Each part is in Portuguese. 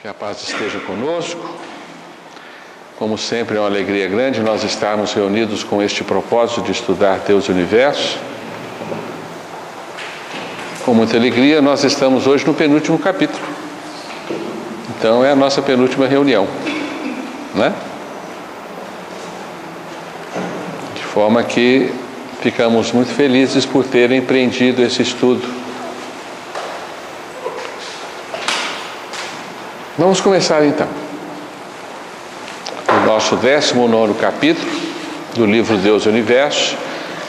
Que a paz esteja conosco. Como sempre, é uma alegria grande nós estarmos reunidos com este propósito de estudar Deus e o Universo. Com muita alegria, nós estamos hoje no penúltimo capítulo. Então, é a nossa penúltima reunião, né? De forma que ficamos muito felizes por terem empreendido esse estudo. Vamos começar então. O nosso 19º capítulo do livro Deus e o Universo,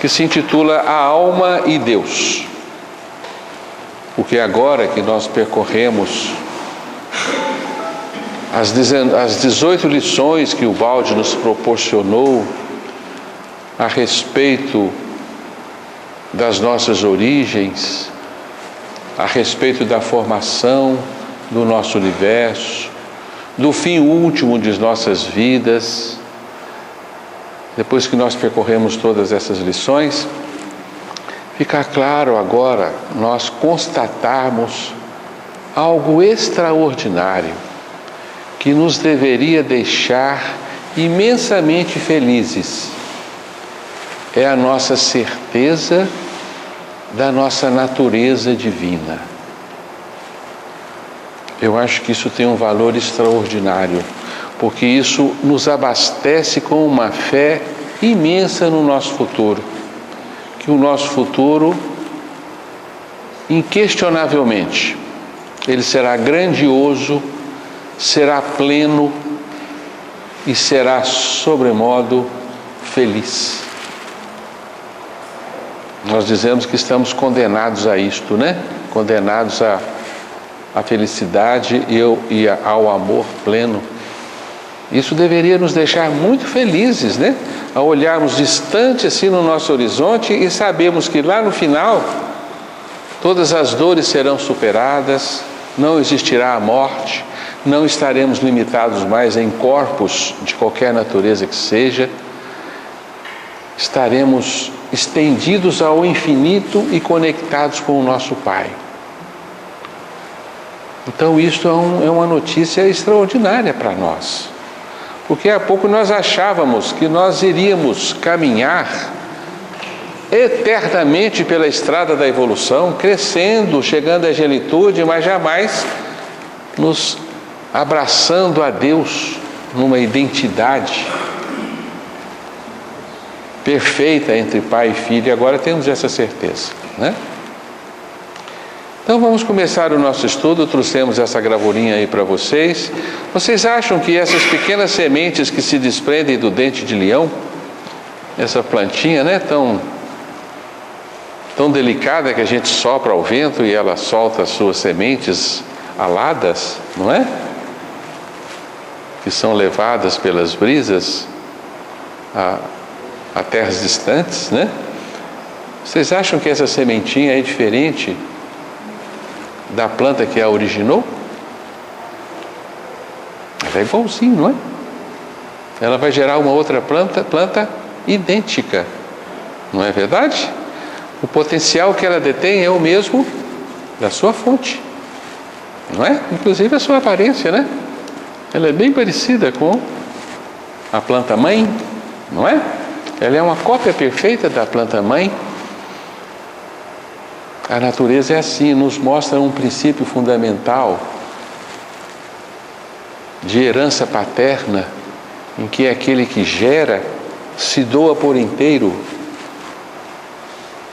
que se intitula A Alma e Deus. Porque agora que nós percorremos as 18 lições que o Balde nos proporcionou a respeito das nossas origens, a respeito da formação do nosso universo, do fim último de nossas vidas, depois que nós percorremos todas essas lições, fica claro agora nós constatarmos algo extraordinário que nos deveria deixar imensamente felizes. É a nossa certeza da nossa natureza divina. Eu acho que isso tem um valor extraordinário, porque isso nos abastece com uma fé imensa no nosso futuro. Que o nosso futuro, inquestionavelmente, ele será grandioso, será pleno e será, sobremodo, feliz. Nós dizemos que estamos condenados a isto, né? Condenados à felicidade e ao amor pleno. Isso deveria nos deixar muito felizes, né? Ao olharmos distante assim no nosso horizonte e sabemos que lá no final todas as dores serão superadas, não existirá a morte, não estaremos limitados mais em corpos de qualquer natureza que seja, estaremos estendidos ao infinito e conectados com o nosso Pai. Então isto é uma notícia extraordinária para nós, porque há pouco nós achávamos que nós iríamos caminhar eternamente pela estrada da evolução, crescendo, chegando à angelitude, mas jamais nos abraçando a Deus numa identidade perfeita entre pai e filho. E agora temos essa certeza, né? Então vamos começar o nosso estudo. Trouxemos essa gravurinha aí para vocês. Vocês acham que essas pequenas sementes que se desprendem do dente de leão, essa plantinha, né, tão delicada que a gente sopra ao vento e ela solta as suas sementes aladas, não é? Que são levadas pelas brisas a terras distantes, né? Vocês acham que essa sementinha é diferente da planta que a originou? Ela é igualzinho, não é? Ela vai gerar uma outra planta idêntica, não é verdade? O potencial que ela detém é o mesmo da sua fonte, não é? Inclusive a sua aparência, né? Ela é bem parecida com a planta mãe, não é? Ela é uma cópia perfeita da planta mãe. A natureza é assim, nos mostra um princípio fundamental de herança paterna, em que aquele que gera se doa por inteiro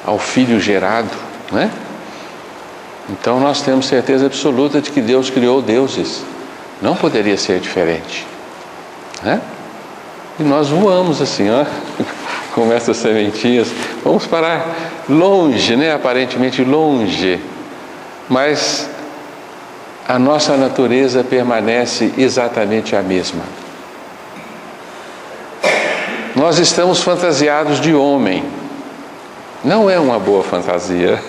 ao filho gerado, né? Então nós temos certeza absoluta de que Deus criou deuses, não poderia ser diferente, né? E nós voamos assim, ó, com essas sementinhas, vamos parar longe, né? Aparentemente longe, mas a nossa natureza permanece exatamente a mesma. Nós estamos fantasiados de homem. Não é uma boa fantasia,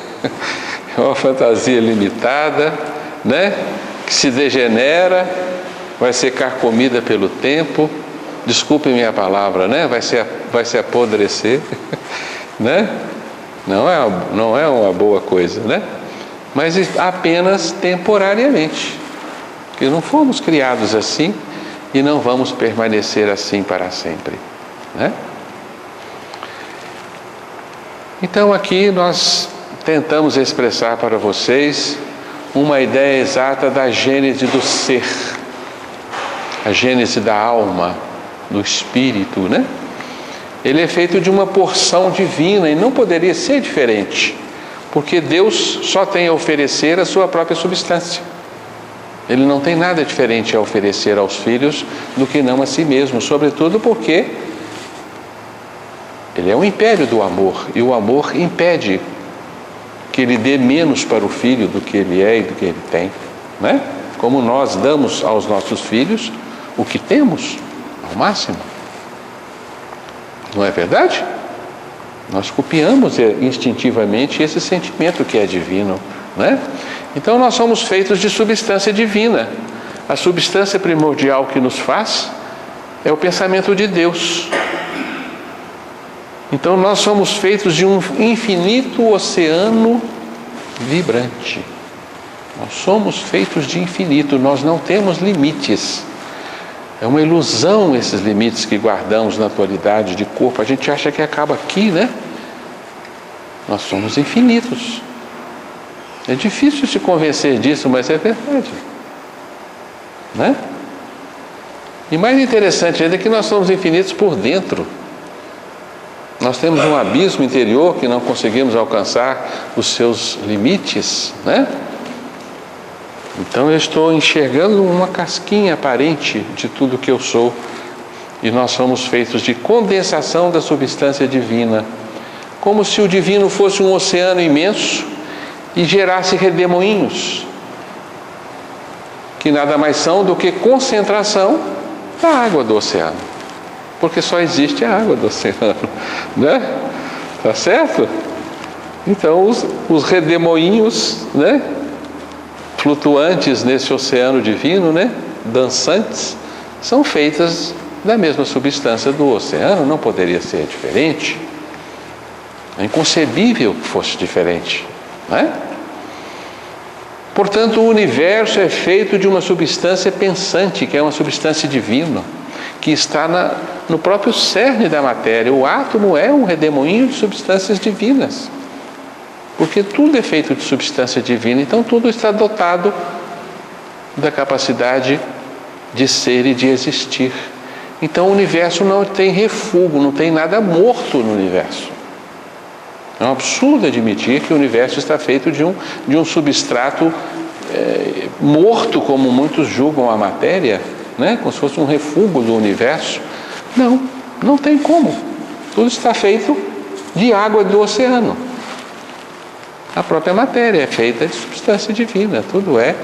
é uma fantasia limitada, né? Que se degenera, vai ser carcomida pelo tempo. Desculpe minha palavra, né? Vai se apodrecer, né? Não é uma boa coisa, né? Mas apenas temporariamente. Porque não fomos criados assim e não vamos permanecer assim para sempre, né? Então aqui nós tentamos expressar para vocês uma ideia exata da gênese do ser, a gênese da alma, do espírito, né? Ele é feito de uma porção divina e não poderia ser diferente, porque Deus só tem a oferecer a sua própria substância. Ele não tem nada diferente a oferecer aos filhos do que não a si mesmo, sobretudo porque Ele é o império do amor, e o amor impede que Ele dê menos para o filho do que ele é e do que ele tem, né? Como nós damos aos nossos filhos o que temos, ao máximo. Não é verdade? Nós copiamos instintivamente esse sentimento que é divino, né? Então nós somos feitos de substância divina. A substância primordial que nos faz é o pensamento de Deus. Então nós somos feitos de um infinito oceano vibrante. Nós somos feitos de infinito, nós não temos limites. É uma ilusão esses limites que guardamos na atualidade de corpo. A gente acha que acaba aqui, né? Nós somos infinitos. É difícil se convencer disso, mas é verdade, né? E mais interessante ainda é que nós somos infinitos por dentro. Nós temos um abismo interior que não conseguimos alcançar os seus limites, né? Então eu estou enxergando uma casquinha aparente de tudo que eu sou. E nós somos feitos de condensação da substância divina, como se o divino fosse um oceano imenso e gerasse redemoinhos, que nada mais são do que concentração da água do oceano, porque só existe a água do oceano, né? Tá certo? Então os redemoinhos, né, flutuantes nesse oceano divino, né, dançantes, são feitas da mesma substância do oceano. Não poderia ser diferente. É inconcebível que fosse diferente, né? Portanto, o universo é feito de uma substância pensante, que é uma substância divina, que está no próprio cerne da matéria. O átomo é um redemoinho de substâncias divinas, porque tudo é feito de substância divina. Então tudo está dotado da capacidade de ser e de existir. Então o universo não tem refúgio, não tem nada morto no universo. É um absurdo admitir que o universo está feito de um substrato morto, como muitos julgam a matéria, né? Como se fosse um refúgio do universo. Não tem como. Tudo está feito de água do oceano. A própria matéria é feita de substância divina. Tudo é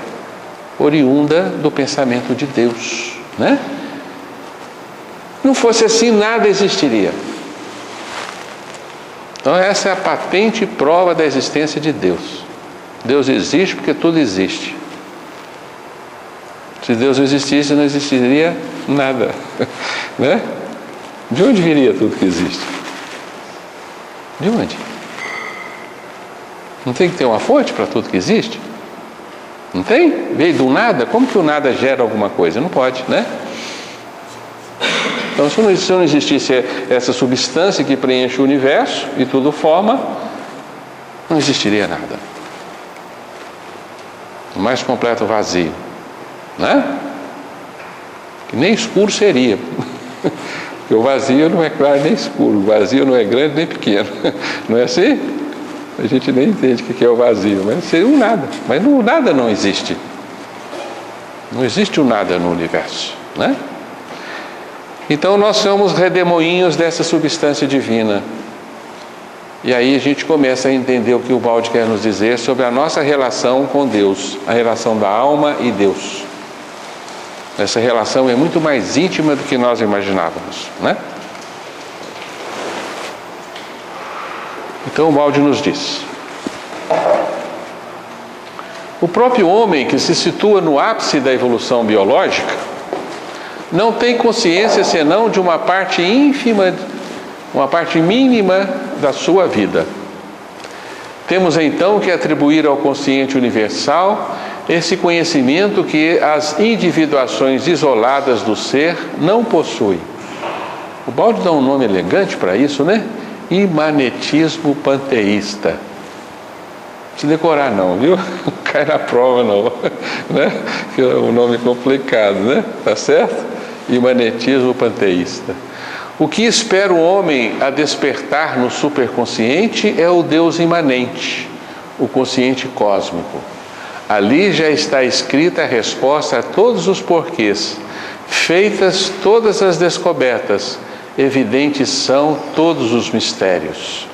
oriunda do pensamento de Deus, né? Não fosse assim, nada existiria. Então essa é a patente prova da existência de Deus. Deus existe porque tudo existe. Se Deus não existisse, não existiria nada, né? De onde viria tudo que existe? De onde? Não tem que ter uma fonte para tudo que existe? Não tem? Veio do nada? Como que o nada gera alguma coisa? Não pode, né? Então, se não existisse essa substância que preenche o universo e tudo forma, não existiria nada. O mais completo vazio, né? Que nem escuro seria. Porque o vazio não é claro nem escuro, o vazio não é grande nem pequeno. Não é assim? A gente nem entende o que é o vazio, mas seria um nada. Mas o nada não existe. Não existe o nada no universo, né? Então nós somos redemoinhos dessa substância divina. E aí a gente começa a entender o que o Baldi quer nos dizer sobre a nossa relação com Deus, a relação da alma e Deus. Essa relação é muito mais íntima do que nós imaginávamos, né? Então o Baldi nos diz: o próprio homem, que se situa no ápice da evolução biológica, não tem consciência senão de uma parte ínfima, uma parte mínima da sua vida. Temos então que atribuir ao consciente universal esse conhecimento que as individuações isoladas do ser não possuem. O Baldi dá um nome elegante para isso, né? Imanetismo panteísta. Não precisa decorar não, viu? Não cai na prova não, né? Que é um nome complicado, né? Tá certo? Imanetismo panteísta. O que espera o homem a despertar no superconsciente é o Deus imanente, o consciente cósmico. Ali já está escrita a resposta a todos os porquês, feitas todas as descobertas, evidentes são todos os mistérios.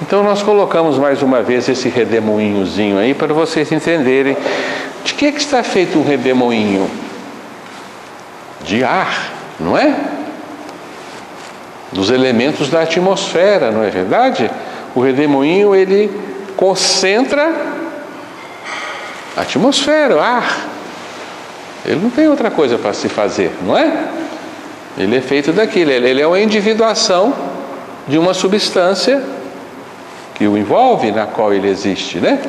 Então nós colocamos mais uma vez esse redemoinhozinho aí para vocês entenderem de que está feito um redemoinho? De ar, não é? Dos elementos da atmosfera, não é verdade? O redemoinho, ele concentra a atmosfera, o ar. Ele não tem outra coisa para se fazer, não é? Ele é feito daquilo, ele é uma individuação de uma substância que o envolve, na qual ele existe, né?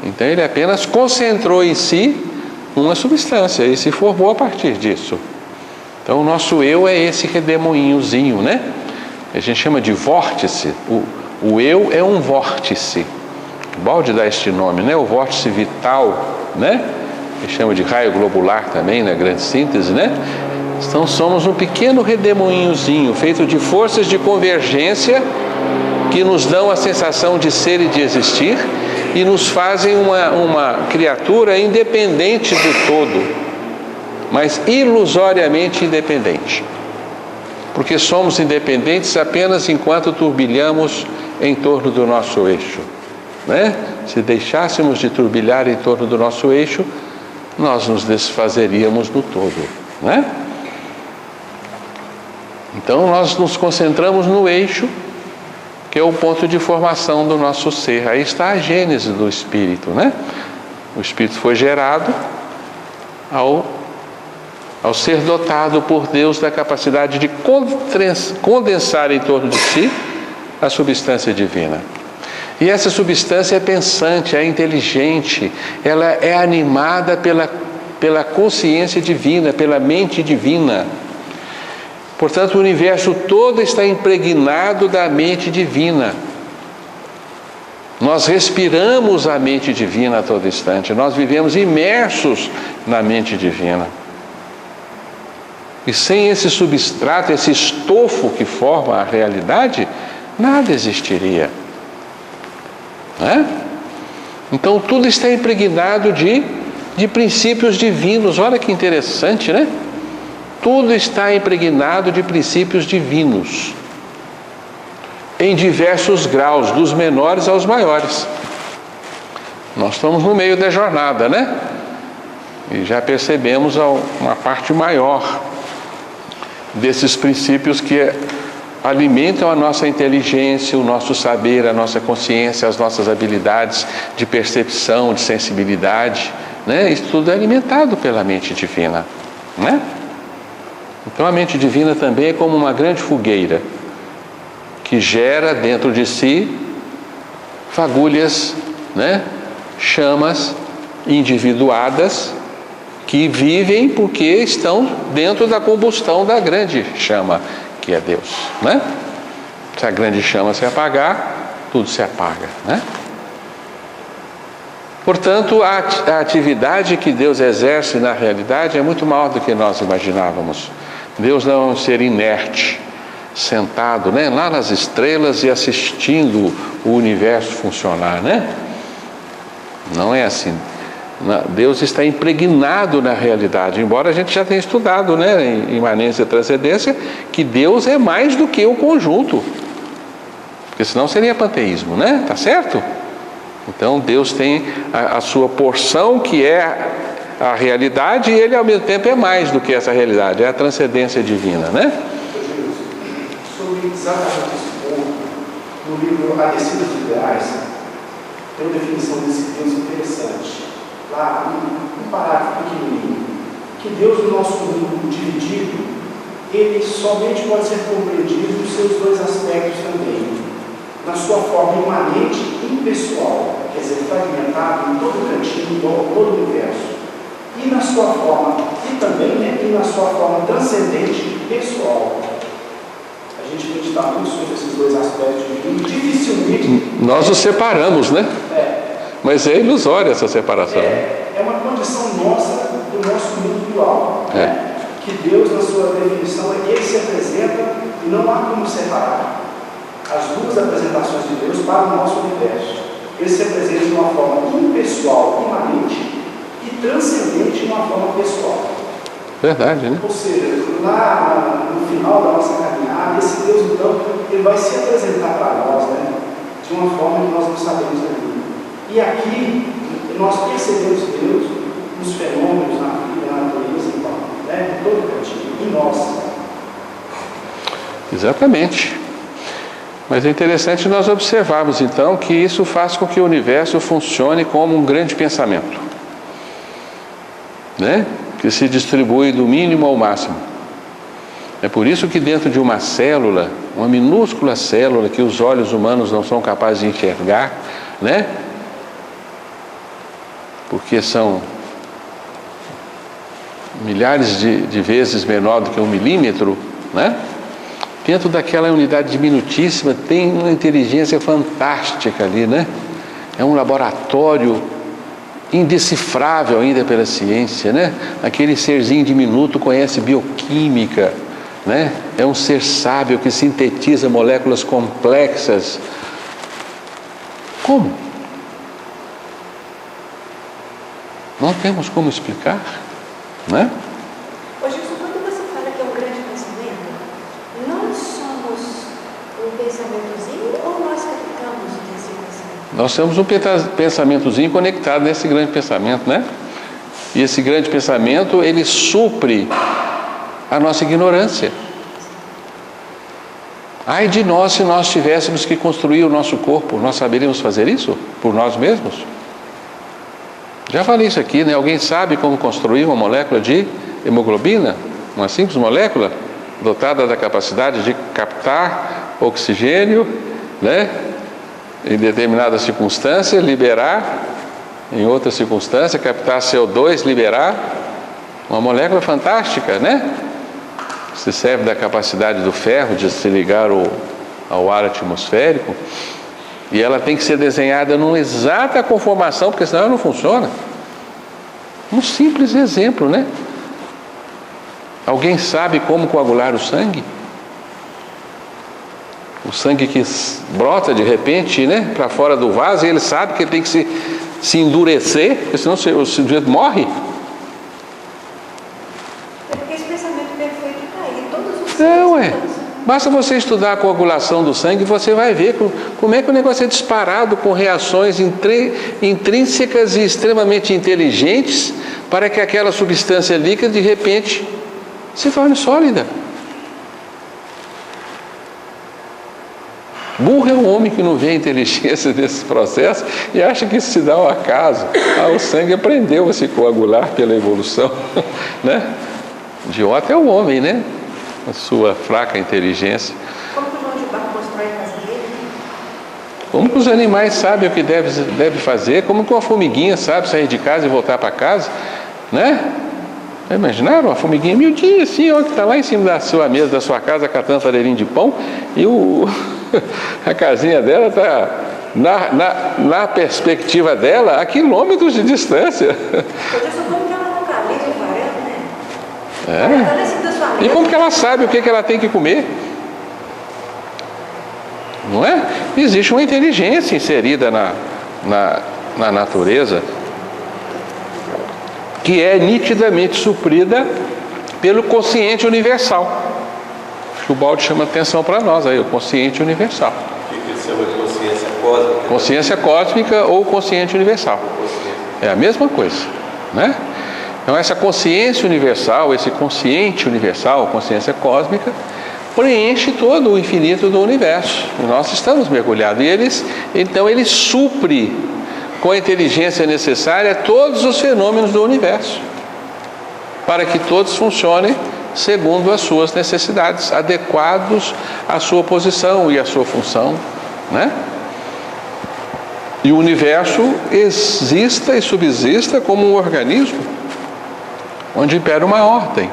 Então ele apenas concentrou em si uma substância e se formou a partir disso. Então o nosso eu é esse redemoinhozinho, né? A gente chama de vórtice. O eu é um vórtice. O Baldi dá este nome, né? O vórtice vital, né? Que chama de raio globular também, na grande síntese, né? Então somos um pequeno redemoinhozinho feito de forças de convergência que nos dão a sensação de ser e de existir e nos fazem uma criatura independente do todo, mas ilusoriamente independente. Porque somos independentes apenas enquanto turbilhamos em torno do nosso eixo, né? Se deixássemos de turbilhar em torno do nosso eixo, nós nos desfazeríamos no todo, né? Então nós nos concentramos no eixo, que é o ponto de formação do nosso ser. Aí está a gênese do espírito, né? O espírito foi gerado ao ser dotado por Deus da capacidade de condensar em torno de si a substância divina. E essa substância é pensante, é inteligente, ela é animada pela consciência divina, pela mente divina. Portanto, o universo todo está impregnado da mente divina. Nós respiramos a mente divina a todo instante, nós vivemos imersos na mente divina. E sem esse substrato, esse estofo que forma a realidade, nada existiria. Né? Então tudo está impregnado de princípios divinos. Olha que interessante, né? Tudo está impregnado de princípios divinos, em diversos graus, dos menores aos maiores. Nós estamos no meio da jornada, né? E já percebemos uma parte maior desses princípios que alimentam a nossa inteligência, o nosso saber, a nossa consciência, as nossas habilidades de percepção, de sensibilidade, né? Isso tudo é alimentado pela mente divina, né? Então a mente divina também é como uma grande fogueira que gera dentro de si fagulhas, né? Chamas individuadas que vivem porque estão dentro da combustão da grande chama, que é Deus, né? Se a grande chama se apagar, tudo se apaga, né? Portanto, a atividade que Deus exerce na realidade é muito maior do que nós imaginávamos. Deus não é um ser inerte, sentado, né, lá nas estrelas e assistindo o universo funcionar, né? Não é assim. Deus está impregnado na realidade, embora a gente já tenha estudado, né, em imanência e transcendência, que Deus é mais do que o conjunto, porque senão seria panteísmo, né? Tá certo? Então Deus tem a sua porção, que é a realidade, e ele ao mesmo tempo é mais do que essa realidade, é a transcendência divina, né? Sobre exatamente esse ponto, no livro A Descida dos Ideais, tem uma definição desse Deus interessante. Lá, um parágrafo pequenininho, que Deus no nosso mundo dividido, ele somente pode ser compreendido nos seus dois aspectos também, na sua forma imanente e impessoal, quer dizer, fragmentado em todo cantinho, em todo o universo. E na sua forma, e também, né, e na sua forma transcendente pessoal. A gente medita muito sobre esses dois aspectos e dificilmente... Nós os separamos, né? Mas é ilusória essa separação. É uma condição nossa, do nosso mundo dual. Né? Que Deus, na sua definição, ele se apresenta e não há como separar as duas apresentações de Deus para o nosso universo. Ele se apresenta de uma forma impessoal, imanente, e transcendente de uma forma pessoal. Verdade, né? Ou seja, lá no final da nossa caminhada, esse Deus, então, ele vai se apresentar para nós, né? De uma forma que nós não sabemos ainda. E aqui, nós percebemos Deus nos fenômenos, na vida, na natureza, então, né? Em todo cantinho, em nós. Exatamente. Mas é interessante nós observarmos, então, que isso faz com que o universo funcione como um grande pensamento, né? Que se distribui do mínimo ao máximo. É por isso que dentro de uma célula, uma minúscula célula que os olhos humanos não são capazes de enxergar, né? Porque são milhares de vezes menor do que 1 milímetro, né? Dentro daquela unidade diminutíssima tem uma inteligência fantástica ali, né? É um laboratório indecifrável ainda pela ciência, né? Aquele serzinho diminuto conhece bioquímica, né? É um ser sábio que sintetiza moléculas complexas. Como? Não temos como explicar, né? Hoje, quando você fala que é um grande pensamento, nós somos um pensamentozinho ou nós captamos desse pensamento? Nós somos um pensamentozinho conectado nesse grande pensamento, né? E esse grande pensamento, ele supre a nossa ignorância. Ai de nós se nós tivéssemos que construir o nosso corpo, nós saberíamos fazer isso por nós mesmos? Já falei isso aqui, né? Alguém sabe como construir uma molécula de hemoglobina? Uma simples molécula dotada da capacidade de captar oxigênio, né? Em determinada circunstância, liberar, em outra circunstância, captar CO2, liberar. Uma molécula fantástica, né? Se serve da capacidade do ferro de se ligar ao ar atmosférico. E ela tem que ser desenhada numa exata conformação, porque senão ela não funciona. Um simples exemplo, né? Alguém sabe como coagular o sangue? O sangue que brota de repente, né, para fora do vaso, e ele sabe que ele tem que se endurecer, porque senão o sujeito morre. É porque esse pensamento perfeito está aí, todos os Não, basta você estudar a coagulação do sangue e você vai ver como é que o negócio é disparado com reações intrínsecas e extremamente inteligentes para que aquela substância líquida de repente se torne sólida. Burro é um homem que não vê a inteligência desse processo e acha que isso se dá ao acaso. O sangue aprendeu a se coagular pela evolução, né? Idiota é o homem, né? A sua fraca inteligência. Como que o João de Barro constrói a casa dele? Como que os animais sabem o que deve fazer? Como que uma formiguinha sabe sair de casa e voltar para casa? Né? Imaginaram? Uma formiguinha miudinha assim, ó, que está lá em cima da sua mesa, da sua casa, catando fareirinho de pão, e a casinha dela está na perspectiva dela a quilômetros de distância. Eu já suponho que ela não localiza o farelo, né? É. E como que ela sabe o que ela tem que comer? Não é? Existe uma inteligência inserida na natureza que é nitidamente suprida pelo consciente universal. Acho que o Baldi chama atenção para nós aí, o consciente universal. O que ele chama de consciência cósmica? Consciência cósmica ou consciente universal. É a mesma coisa, né? Então essa consciência universal, esse consciente universal, consciência cósmica, preenche todo o infinito do universo. E nós estamos mergulhados. E então ele supre com a inteligência necessária todos os fenômenos do universo, para que todos funcionem segundo as suas necessidades, adequados à sua posição e à sua função, né? E o universo exista e subsista como um organismo onde impera uma ordem.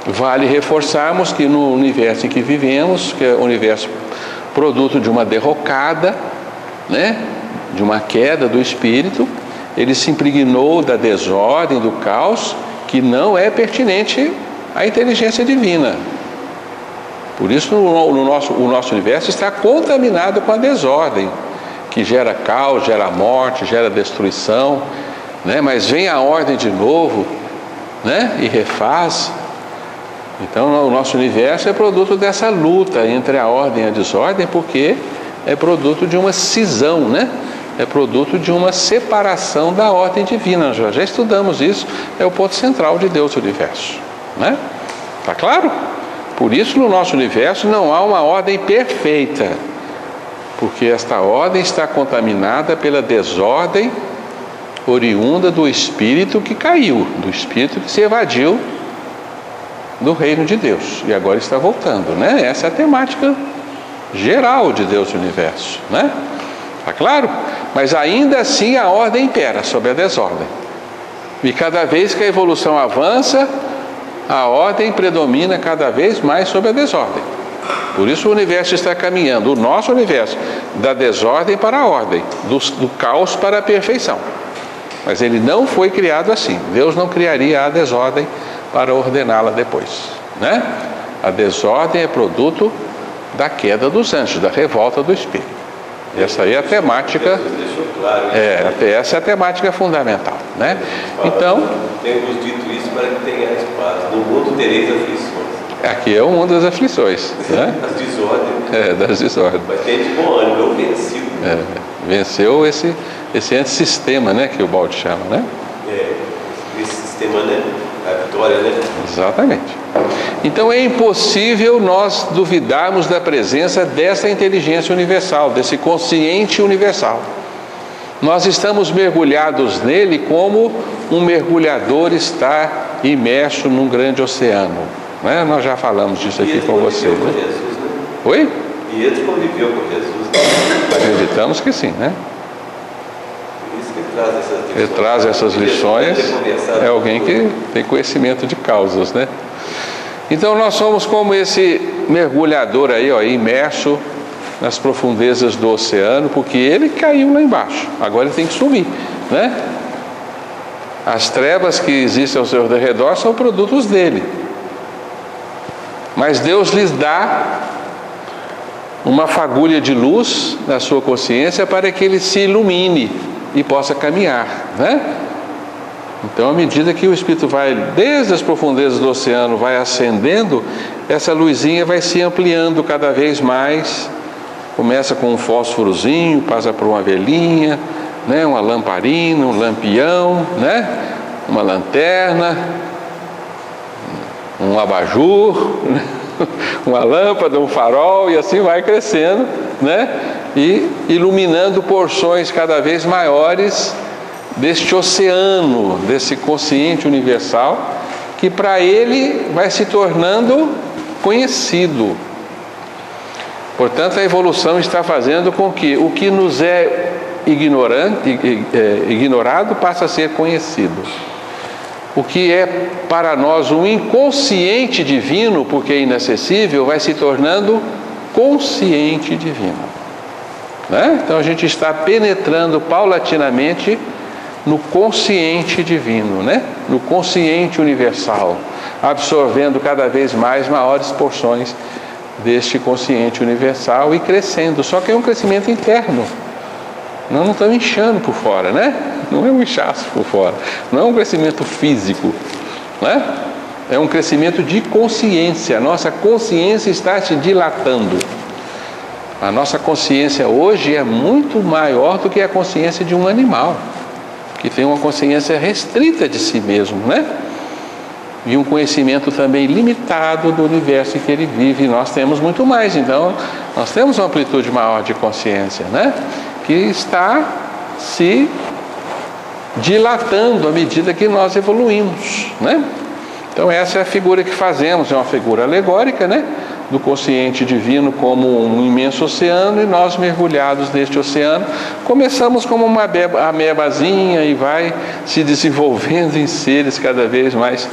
Vale reforçarmos que no universo em que vivemos, que é o universo produto de uma derrocada, né, de uma queda do espírito, ele se impregnou da desordem, do caos, que não é pertinente à inteligência divina. Por isso o nosso universo está contaminado com a desordem, que gera caos, gera morte, gera destruição, né? Mas vem a ordem de novo, né? E refaz. Então o nosso universo é produto dessa luta entre a ordem e a desordem, porque é produto de uma cisão, né? É produto de uma separação da ordem divina. Nós já estudamos isso, é o ponto central de Deus, o universo, né? Tá claro? Por isso no nosso universo não há uma ordem perfeita, porque esta ordem está contaminada pela desordem oriunda do espírito que caiu, do espírito que se evadiu do reino de Deus e agora está voltando, né? Essa é a temática geral de Deus e o universo, né? Tá claro? Mas ainda assim a ordem impera sobre a desordem. E cada vez que a evolução avança, a ordem predomina cada vez mais sobre a desordem. Por isso o universo está caminhando, o nosso universo, da desordem para a ordem, do caos para a perfeição. Mas ele não foi criado assim. Deus não criaria a desordem para ordená-la depois, né? A desordem é produto da queda dos anjos, da revolta do espírito. Essa aí é a temática, essa é a temática fundamental, né? Então, temos dito isso para que tenhais paz. No mundo tereis aflições. Aqui é o mundo das aflições, né? Das desordens. Das desordens. Mas tem de bom ânimo, eu venci. Venceu esse antissistema, né? Que o Balde chama, né? Esse sistema, né? A vitória, né? Exatamente. Então é impossível nós duvidarmos da presença dessa inteligência universal, desse consciente universal. Nós estamos mergulhados nele como um mergulhador está imerso num grande oceano, né? Nós já falamos disso aqui com vocês, né? Jesus, né? Oi? E ele conviveu com Jesus, né? Acreditamos que sim, né? Por isso que ele traz essas lições. É alguém que tem conhecimento de causas, né? Então nós somos como esse mergulhador aí, ó, imerso nas profundezas do oceano, porque ele caiu lá embaixo, agora ele tem que subir, né? As trevas que existem ao seu redor são produtos dele, mas Deus lhes dá uma fagulha de luz na sua consciência para que ele se ilumine e possa caminhar, né? Então, à medida que o espírito vai desde as profundezas do oceano, vai ascendendo, essa luzinha vai se ampliando cada vez mais. Começa com um fósforozinho, passa por uma velinha, né? Uma lamparina, um lampião, né? Uma lanterna, um abajur, né? Uma lâmpada, um farol, e assim vai crescendo, né? E iluminando porções cada vez maiores deste oceano, desse consciente universal, que para ele vai se tornando conhecido. Portanto, a evolução está fazendo com que o que nos é ignorado passe a ser conhecido. O que é para nós um inconsciente divino, porque é inacessível, vai se tornando consciente divino, né? Então a gente está penetrando paulatinamente no consciente divino, né? No consciente universal, absorvendo cada vez mais maiores porções deste consciente universal e crescendo. Só que é um crescimento interno. Nós não estamos inchando por fora, né? Não é um inchaço por fora, não é um crescimento físico, né? É um crescimento de consciência. A nossa consciência está se dilatando. A nossa consciência hoje é muito maior do que a consciência de um animal, que tem uma consciência restrita de si mesmo, né? E um conhecimento também limitado do universo em que ele vive. E nós temos muito mais, então nós temos uma amplitude maior de consciência, né? Que está se dilatando à medida que nós evoluímos, né? Então essa é a figura que fazemos, é uma figura alegórica, né? do consciente divino como um imenso oceano, e nós mergulhados neste oceano, começamos como uma amebazinha e vai se desenvolvendo em seres cada vez mais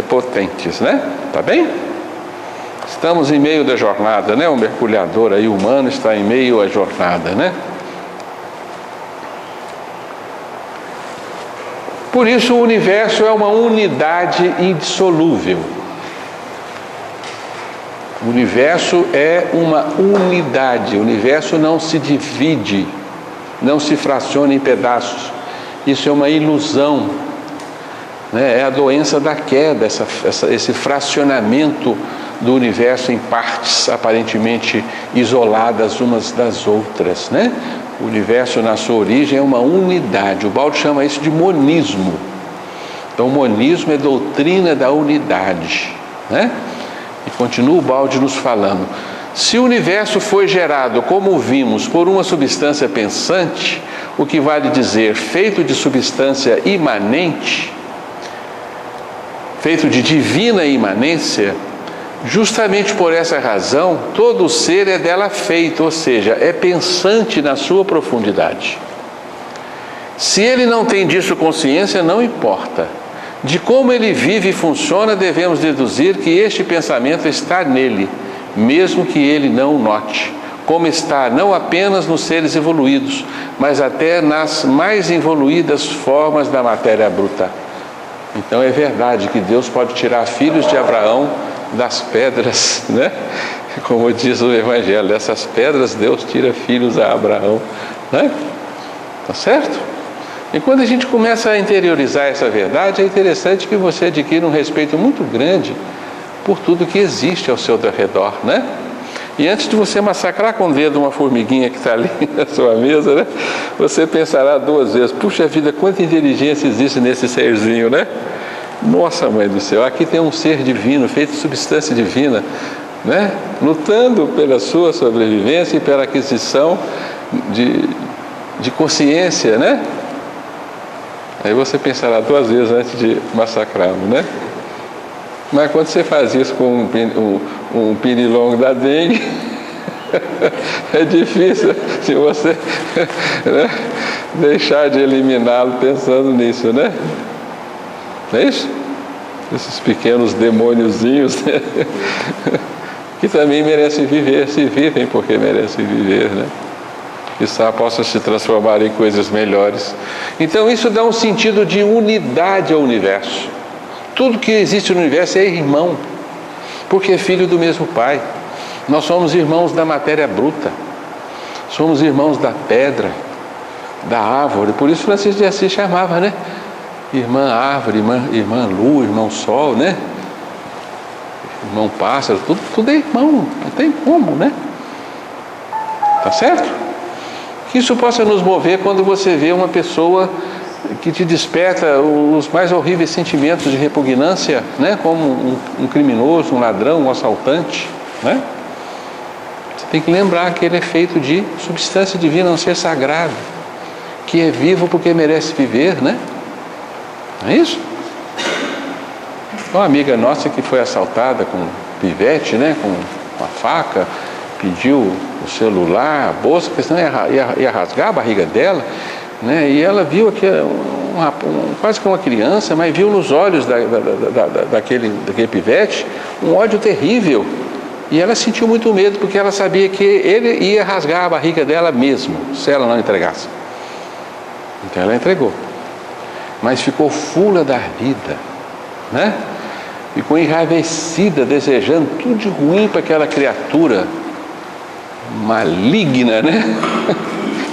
potentes, né? Tá bem? Estamos em meio da jornada, né? O mergulhador aí humano está em meio à jornada, né? Por isso o universo é uma unidade indissolúvel. O universo é uma unidade. O universo não se divide, não se fraciona em pedaços. Isso é uma ilusão, né? É a doença da queda, esse fracionamento do universo em partes aparentemente isoladas umas das outras, né? O universo na sua origem é uma unidade. O Baldo chama isso de monismo. Então o monismo é doutrina da unidade, né? E continua o Baldo nos falando: se o universo foi gerado, como vimos, por uma substância pensante, o que vale dizer feito de substância imanente, feito de divina imanência, justamente por essa razão, todo ser é dela feito, ou seja, é pensante na sua profundidade. Se ele não tem disso consciência, não importa. De como ele vive e funciona, devemos deduzir que este pensamento está nele, mesmo que ele não o note, como está não apenas nos seres evoluídos, mas até nas mais evoluídas formas da matéria bruta. Então é verdade que Deus pode tirar filhos de Abraão das pedras, né? Como diz o Evangelho, dessas pedras Deus tira filhos a Abraão, né? Tá certo? E quando a gente começa a interiorizar essa verdade, é interessante que você adquira um respeito muito grande por tudo que existe ao seu redor, né? E antes de você massacrar com o dedo uma formiguinha que está ali na sua mesa, né? Você pensará duas vezes: puxa vida, quanta inteligência existe nesse serzinho, né? Nossa, Mãe do céu, aqui tem um ser divino, feito de substância divina, né? Lutando pela sua sobrevivência e pela aquisição de consciência, né? Aí você pensará duas vezes antes de massacrá-lo, né? Mas quando você faz isso com um pirilongo da dengue, é difícil se você né, deixar de eliminá-lo pensando nisso, né? Não é isso? Esses pequenos demôniozinhos, né? Que também merecem viver, se vivem porque merecem viver, né? Quizá possam se transformar em coisas melhores. Então isso dá um sentido de unidade ao universo. Tudo que existe no universo é irmão, porque é filho do mesmo Pai. Nós somos irmãos da matéria bruta, somos irmãos da pedra, da árvore. Por isso Francisco de Assis chamava, né? Irmã árvore, irmã lua, irmão sol, né? Irmão pássaro, tudo é irmão, não tem como, né? Tá certo? Que isso possa nos mover quando você vê uma pessoa que te desperta os mais horríveis sentimentos de repugnância, né? Como um criminoso, um ladrão, um assaltante, né? Você tem que lembrar que ele é feito de substância divina, um ser sagrado, que é vivo porque merece viver, né? Não é isso? Uma amiga nossa que foi assaltada com pivete, né? Com uma faca, pediu o celular, a bolsa, porque senão ia rasgar a barriga dela, né? E ela viu aqui quase que uma criança, mas viu nos olhos daquele pivete um ódio terrível, e ela sentiu muito medo porque ela sabia que ele ia rasgar a barriga dela mesmo se ela não entregasse. Então ela entregou, mas ficou fula da vida, né? Ficou enraivecida, desejando tudo de ruim para aquela criatura maligna, né?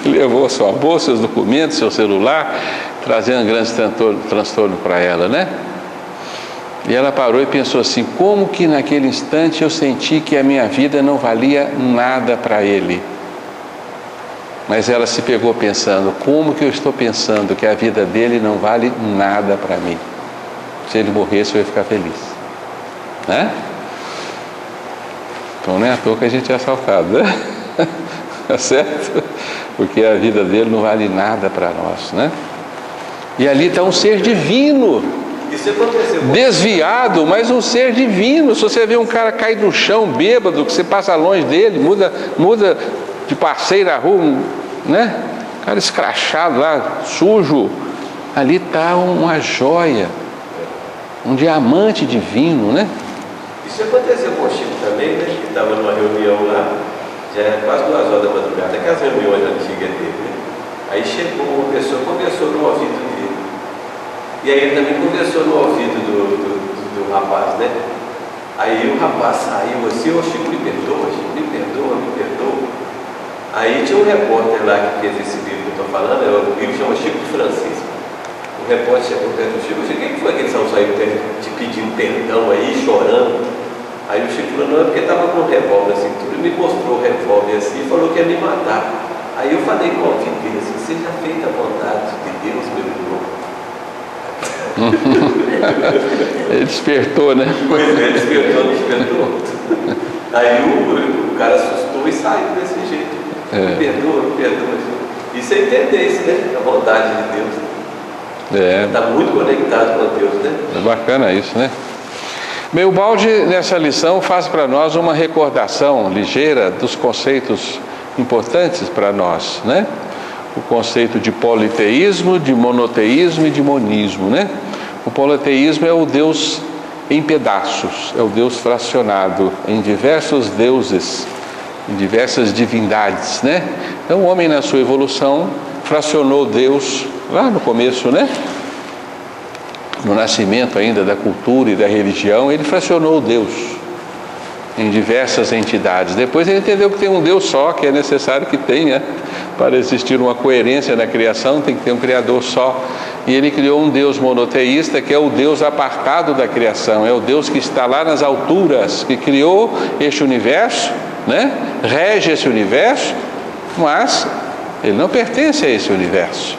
Levou sua bolsa, seus documentos, seu celular, trazendo um grande transtorno para ela, né? E ela parou e pensou assim: como que naquele instante eu senti que a minha vida não valia nada para ele? Mas ela se pegou pensando: como que eu estou pensando que a vida dele não vale nada para mim? Se ele morresse, eu ia ficar feliz, né? Então não é à toa que a gente é assaltado, né? Tá certo? Porque a vida dele não vale nada para nós, né? E ali está um ser divino, Isso aconteceu. Desviado, mas um ser divino. Se você vê um cara cair no chão, bêbado, que você passa longe dele, muda de passeio na rua, né? Cara escrachado lá, sujo. Ali está uma joia, um diamante divino, né? Isso aconteceu com o Chico também, né? Que estava numa reunião lá, já era quase 2 horas da madrugada, aquelas reuniões antigas dele, né? Aí chegou uma pessoa, conversou no ouvido dele. E aí ele também conversou no ouvido do rapaz, né? Aí o rapaz saiu assim: ô Chico, me perdoa, Chico, me perdoa, me perdoa. Aí tinha um repórter lá que fez esse livro que eu estou falando, o livro chama Chico de Francisco. O repórter chegou perto do Chico e disse: quem foi que eles estão saindo te pedindo perdão aí, chorando? Aí o Chico falou: não, é porque estava com um revólver na cintura, e me mostrou o revólver assim e falou que ia me matar. Aí eu falei com o ouvido dele assim: seja feita a vontade de Deus, meu irmão. Ele despertou, né? Pois é, despertou. Aí o cara assustou e saiu desse jeito. Me perdoa. Isso é entender isso, né? A vontade de Deus. Está muito conectado com Deus, né? É bacana isso, né? Bem, o Baldi, nessa lição, faz para nós uma recordação ligeira dos conceitos importantes para nós, né? O conceito de politeísmo, de monoteísmo e de monismo, né? O politeísmo é o Deus em pedaços, é o Deus fracionado em diversos deuses, em diversas divindades, né? Então o homem, na sua evolução, fracionou Deus lá no começo, né? No nascimento ainda da cultura e da religião, ele fracionou Deus em diversas entidades. Depois ele entendeu que tem um Deus só, que é necessário que tenha, para existir uma coerência na criação, tem que ter um Criador só. E ele criou um Deus monoteísta, que é o Deus apartado da criação, é o Deus que está lá nas alturas, que criou este universo, né? Rege esse universo, mas ele não pertence a esse universo.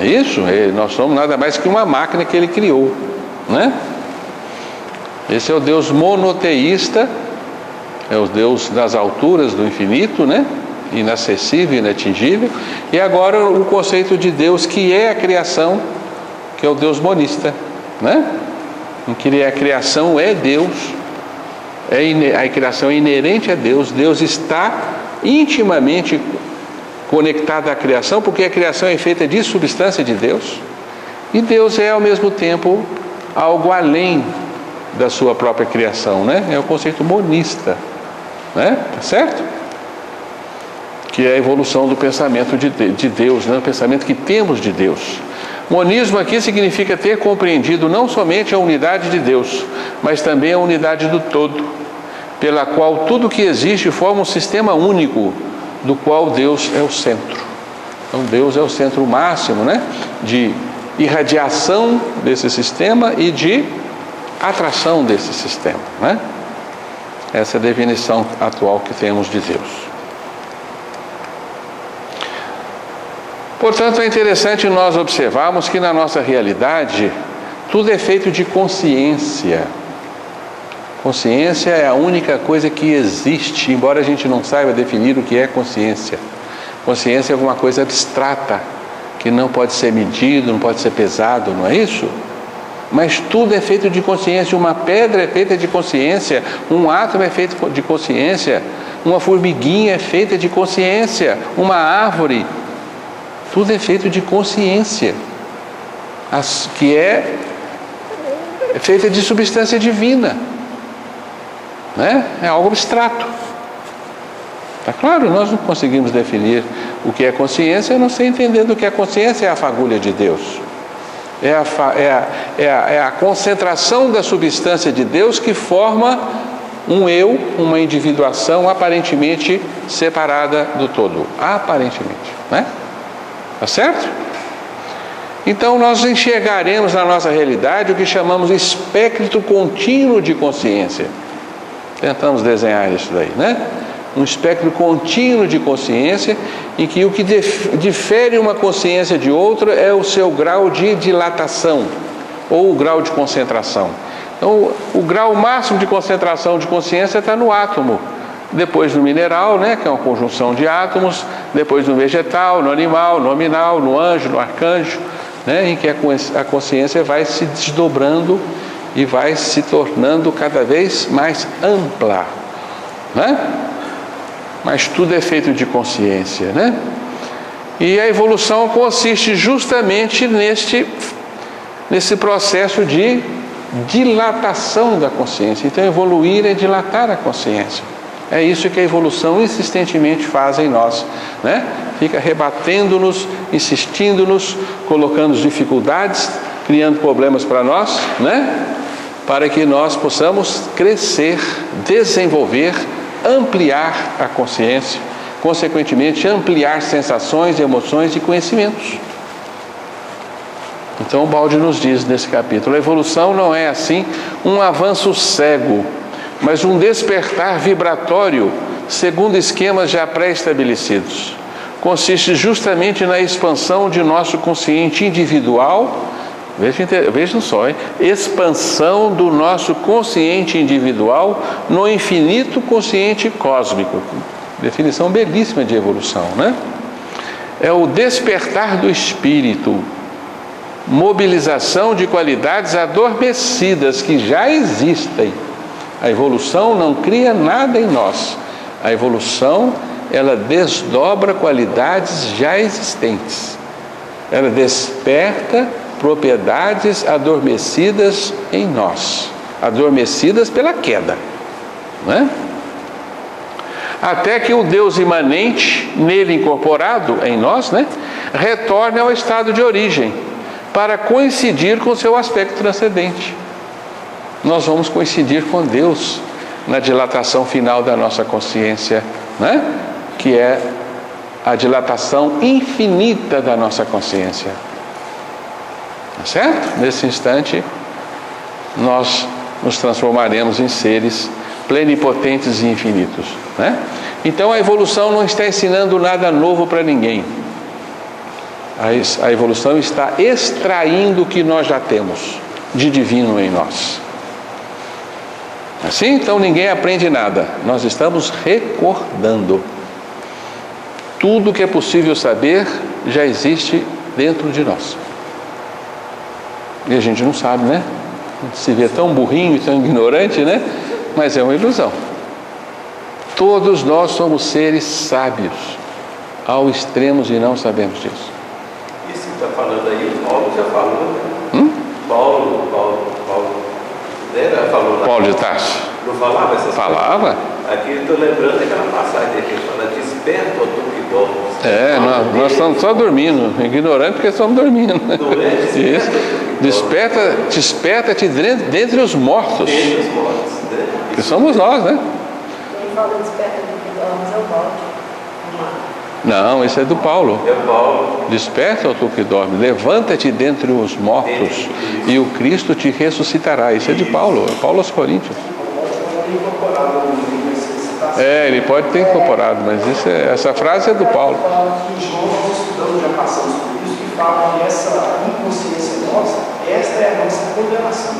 É isso? Nós somos nada mais que uma máquina que ele criou, né? Esse é o Deus monoteísta, é o Deus das alturas do infinito, né? Inacessível, inatingível. E agora o conceito de Deus que é a criação, que é o Deus monista, né? Em que a criação é Deus, a criação é inerente a Deus. Deus está intimamente conectado à criação, porque a criação é feita de substância de Deus, e Deus é ao mesmo tempo algo além da sua própria criação, né? É o conceito monista, né? Tá certo? Que é a evolução do pensamento de Deus, né? O pensamento que temos de Deus. Monismo aqui significa ter compreendido não somente a unidade de Deus, mas também a unidade do todo, pela qual tudo que existe forma um sistema único, do qual Deus é o centro. Então Deus é o centro máximo, né? De irradiação desse sistema e de atração desse sistema, né? Essa é a definição atual que temos de Deus. Portanto, é interessante nós observarmos que na nossa realidade tudo é feito de consciência. Consciência é a única coisa que existe, embora a gente não saiba definir o que é consciência. Consciência é alguma coisa abstrata, que não pode ser medido, não pode ser pesado, não é isso? Mas tudo é feito de consciência. Uma pedra é feita de consciência, um átomo é feito de consciência, uma formiguinha é feita de consciência, uma árvore, tudo é feito de consciência, que é feita de substância divina, né? É algo abstrato. Tá claro? Nós não conseguimos definir o que é consciência, não sei entendendo o que é consciência. É a fagulha de Deus, é a concentração da substância de Deus que forma um eu, uma individuação aparentemente separada do todo, aparentemente, né? Tá certo? Então nós enxergaremos na nossa realidade o que chamamos de espectro contínuo de consciência. Tentamos desenhar isso daí, né? Um espectro contínuo de consciência, em que o que difere uma consciência de outra é o seu grau de dilatação, ou o grau de concentração. Então, o grau máximo de concentração de consciência está no átomo, depois no mineral, né, que é uma conjunção de átomos, depois no vegetal, no animal, no nominal, no anjo, no arcanjo, né, em que a consciência vai se desdobrando e vai se tornando cada vez mais ampla, né? Mas tudo é feito de consciência, né? E a evolução consiste justamente nesse processo de dilatação da consciência. Então, evoluir é dilatar a consciência. É isso que a evolução insistentemente faz em nós, né? Fica rebatendo-nos, insistindo-nos, colocando dificuldades, criando problemas para nós, né? Para que nós possamos crescer, desenvolver, ampliar a consciência, consequentemente ampliar sensações, emoções e conhecimentos. Então o Baldi nos diz nesse capítulo: a evolução não é assim um avanço cego, mas um despertar vibratório segundo esquemas já pré-estabelecidos. Consiste justamente na expansão de nosso consciente individual. Vejam só, hein? Expansão do nosso consciente individual no infinito consciente cósmico. Definição belíssima de evolução, né? É o despertar do espírito, mobilização de qualidades adormecidas que já existem. A evolução não cria nada em nós. A evolução, ela desdobra qualidades já existentes. Ela desperta propriedades adormecidas em nós, adormecidas pela queda, né? Até que o Deus imanente, nele incorporado em nós, né, retorne ao estado de origem, para coincidir com seu aspecto transcendente. Nós vamos coincidir com Deus na dilatação final da nossa consciência, né, que é a dilatação infinita da nossa consciência. Certo? Nesse instante, nós nos transformaremos em seres plenipotentes e infinitos, né? Então a evolução não está ensinando nada novo para ninguém. A evolução está extraindo o que nós já temos de divino em nós. Assim, então ninguém aprende nada. Nós estamos recordando. Tudo que é possível saber já existe dentro de nós. E a gente não sabe, né? A gente se vê tão burrinho e tão ignorante, né? Mas é uma ilusão. Todos nós somos seres sábios, ao extremo e não sabemos disso. Isso que está falando aí, o Paulo já falou, né? Paulo, né? Falou lá. Paulo de Tarso. Não falava essas coisas? Falava. Aqui eu estou lembrando daquela passagem aqui, fala: desperta, ó tu que dormes. Nós estamos só dormindo, ignorante porque estamos dormindo. Não é? Isso. Desperta-te dentre os mortos. Dentre os mortos, né? Que somos nós, né? Quem fala desperta do que dormes é o Baldi. Não, esse é do Paulo. É Paulo. Desperta, ó tu que dorme, levanta-te dentre os mortos e o Cristo te ressuscitará. Isso é de Paulo, é Paulo aos Coríntios. Ele pode ter incorporado, mas essa frase é do Paulo. Em João nós estudamos, já passamos por isso, que fala que essa inconsciência nossa, esta é a nossa condenação.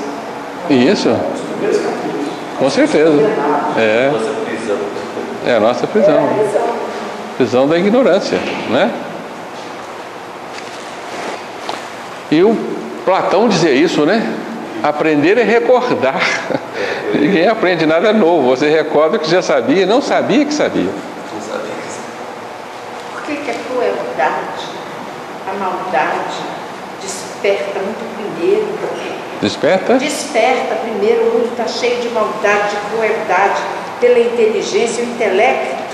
Isso? Os primeiros capítulos. Com certeza. Nossa prisão. É a nossa prisão. Prisão da ignorância, né? E o Platão dizia isso, né? Aprender é recordar. Ninguém aprende nada novo. Você recorda o que já sabia e não sabia que sabia. Não sabia que sabia. Por que a crueldade, a maldade desperta muito primeiro? Desperta? Desperta primeiro, o mundo está cheio de maldade, de crueldade, pela inteligência, o intelecto,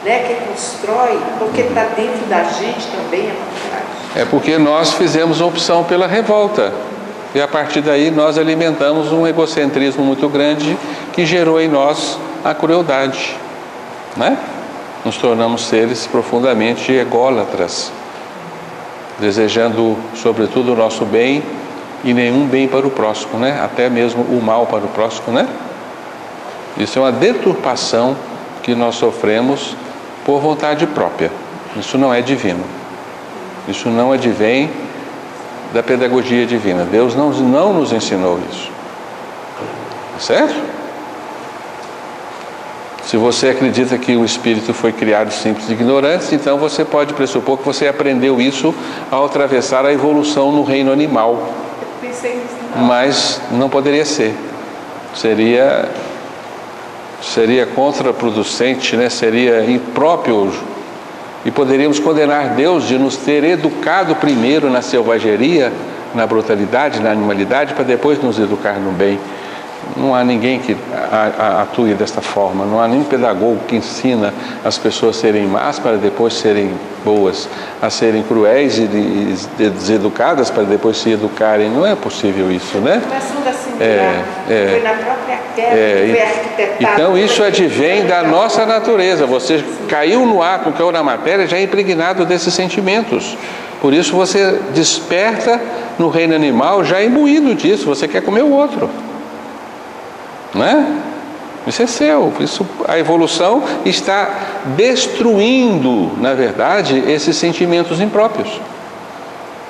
né, que constrói, porque está dentro da gente também a maldade. É porque nós fizemos a opção pela revolta. E a partir daí nós alimentamos um egocentrismo muito grande que gerou em nós a crueldade, né? Nos tornamos seres profundamente ególatras, desejando sobretudo o nosso bem e nenhum bem para o próximo, né? Até mesmo o mal para o próximo, né? Isso é uma deturpação que nós sofremos por vontade própria. Isso não é divino. Isso não advém da pedagogia divina. Deus não nos ensinou isso. Certo? Se você acredita que o espírito foi criado simples e ignorante, então você pode pressupor que você aprendeu isso ao atravessar a evolução no reino animal. Eu pensei nisso. Mas não poderia ser. Seria contraproducente, né? Seria impróprio. E poderíamos condenar Deus de nos ter educado primeiro na selvageria, na brutalidade, na animalidade, para depois nos educar no bem. Não há ninguém que atue desta forma. Não há nenhum pedagogo que ensina as pessoas a serem más para depois serem boas, a serem cruéis e deseducadas para depois se educarem. Não é possível isso, né? Foi na própria terra que foi arquitetado. Então isso advém da nossa natureza. Você caiu no átomo, caiu na matéria, já é impregnado desses sentimentos. Por isso você desperta no reino animal já imbuído disso. Você quer comer o outro. Não é? Isso é seu. A evolução está destruindo, na verdade, esses sentimentos impróprios.